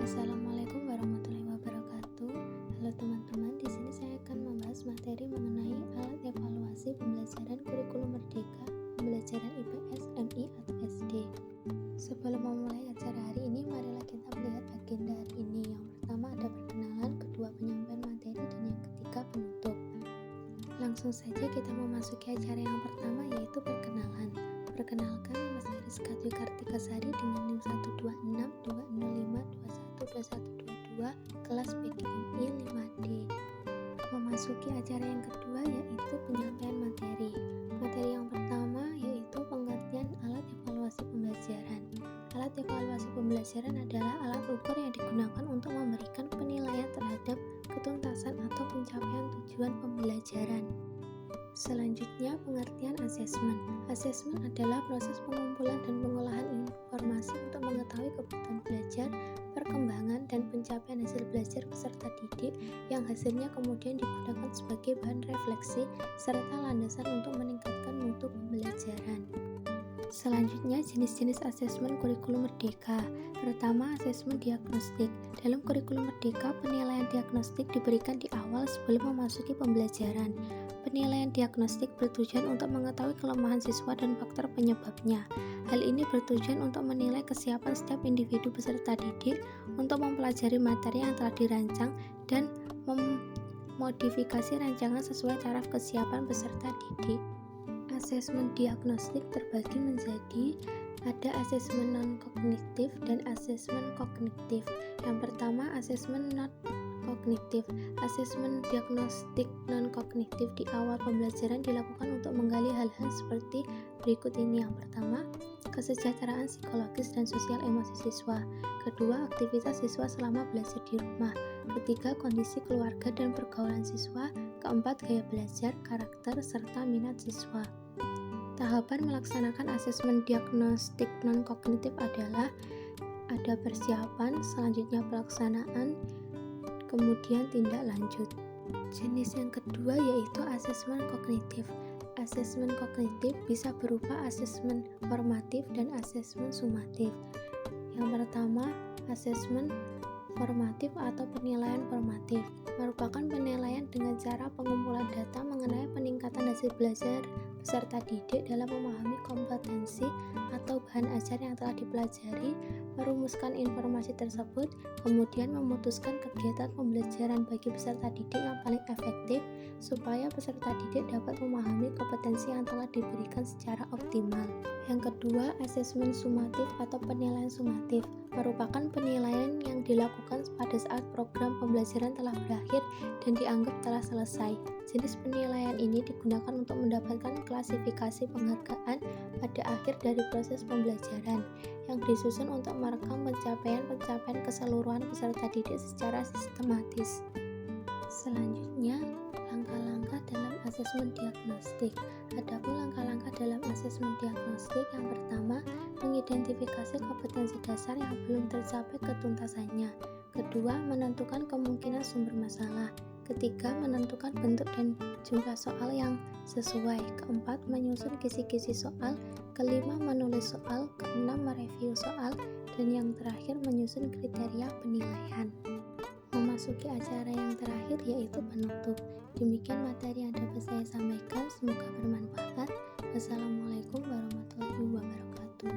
Assalamualaikum warahmatullahi wabarakatuh. Halo teman-teman, di sini saya akan membahas materi mengenai alat evaluasi pembelajaran kurikulum merdeka, pembelajaran IPS, MI atau SD. Sebelum memulai acara hari ini, marilah kita melihat agenda hari ini. Yang pertama ada perkenalan, kedua penyampaian materi, dan yang ketiga penutup. Langsung saja kita memasuki acara yang pertama, yaitu perkenalan. Perkenalkan, nama saya Rizka Dwi Kartikasari dengan NIM 1262052122122 kelas PGMI 5D. Memasuki acara yang kedua yaitu penyampaian materi. Materi yang pertama yaitu pengertian alat evaluasi pembelajaran. Alat evaluasi pembelajaran adalah alat ukur yang digunakan untuk memberikan penilaian terhadap ketuntasan atau pencapaian tujuan pembelajaran. Selanjutnya, pengertian asesmen. Asesmen adalah proses pengumpulan dan pengolahan informasi untuk mengetahui kebutuhan belajar, perkembangan, dan pencapaian hasil belajar peserta didik yang hasilnya kemudian digunakan sebagai bahan refleksi serta landasan untuk meningkatkan mutu pembelajaran. Selanjutnya, jenis-jenis asesmen kurikulum merdeka. Pertama, asesmen diagnostik. Dalam kurikulum merdeka, penilaian diagnostik diberikan di awal sebelum memasuki pembelajaran. Penilaian diagnostik bertujuan untuk mengetahui kelemahan siswa dan faktor penyebabnya. Hal ini bertujuan untuk menilai kesiapan setiap individu peserta didik untuk mempelajari materi yang telah dirancang dan memodifikasi rancangan sesuai taraf kesiapan peserta didik. Asesmen diagnostik terbagi menjadi ada asesmen non-kognitif dan asesmen kognitif. Yang pertama, asesmen non-kognitif. Asesmen diagnostik non-kognitif di awal pembelajaran dilakukan untuk menggali hal-hal seperti berikut ini. Yang pertama, kesejahteraan psikologis dan sosial emosi siswa. Kedua, aktivitas siswa selama belajar di rumah. Ketiga, kondisi keluarga dan pergaulan siswa. Keempat, gaya belajar, karakter, serta minat siswa. Tahapan melaksanakan asesmen diagnostik non-kognitif adalah ada persiapan, selanjutnya pelaksanaan, kemudian tindak lanjut. Jenis yang kedua yaitu asesmen kognitif. Asesmen kognitif bisa berupa asesmen formatif dan asesmen sumatif. Yang pertama, asesmen formatif atau penilaian formatif merupakan penilaian dengan cara pengumpulan data mengenai peningkatan hasil belajar peserta didik dalam memahami kompetensi atau bahan ajar yang telah dipelajari, merumuskan informasi tersebut, kemudian memutuskan kegiatan pembelajaran bagi peserta didik yang paling efektif supaya peserta didik dapat memahami kompetensi yang telah diberikan secara optimal. Yang kedua, asesmen sumatif atau penilaian sumatif merupakan penilaian yang dilakukan pada saat program pembelajaran telah berakhir dan dianggap telah selesai. Jenis penilaian ini digunakan untuk mendapatkan klasifikasi penghargaan pada akhir dari proses pembelajaran yang disusun untuk merekam pencapaian keseluruhan peserta didik secara sistematis. Selanjutnya, langkah-langkah dalam asesmen diagnostik. Adapun langkah-langkah dalam asesmen diagnostik, yang pertama, mengidentifikasi kompetensi dasar yang belum tercapai ketuntasannya. Kedua, menentukan kemungkinan sumber masalah. Ketiga, menentukan bentuk dan jumlah soal yang sesuai. Keempat, menyusun kisi-kisi soal. Kelima, menulis soal. Keenam, mereview soal. Dan yang terakhir, menyusun kriteria penilaian. Memasuki acara yang terakhir yaitu penutup. Demikian materi yang dapat saya sampaikan, semoga bermanfaat. Wassalamualaikum warahmatullahi wabarakatuh.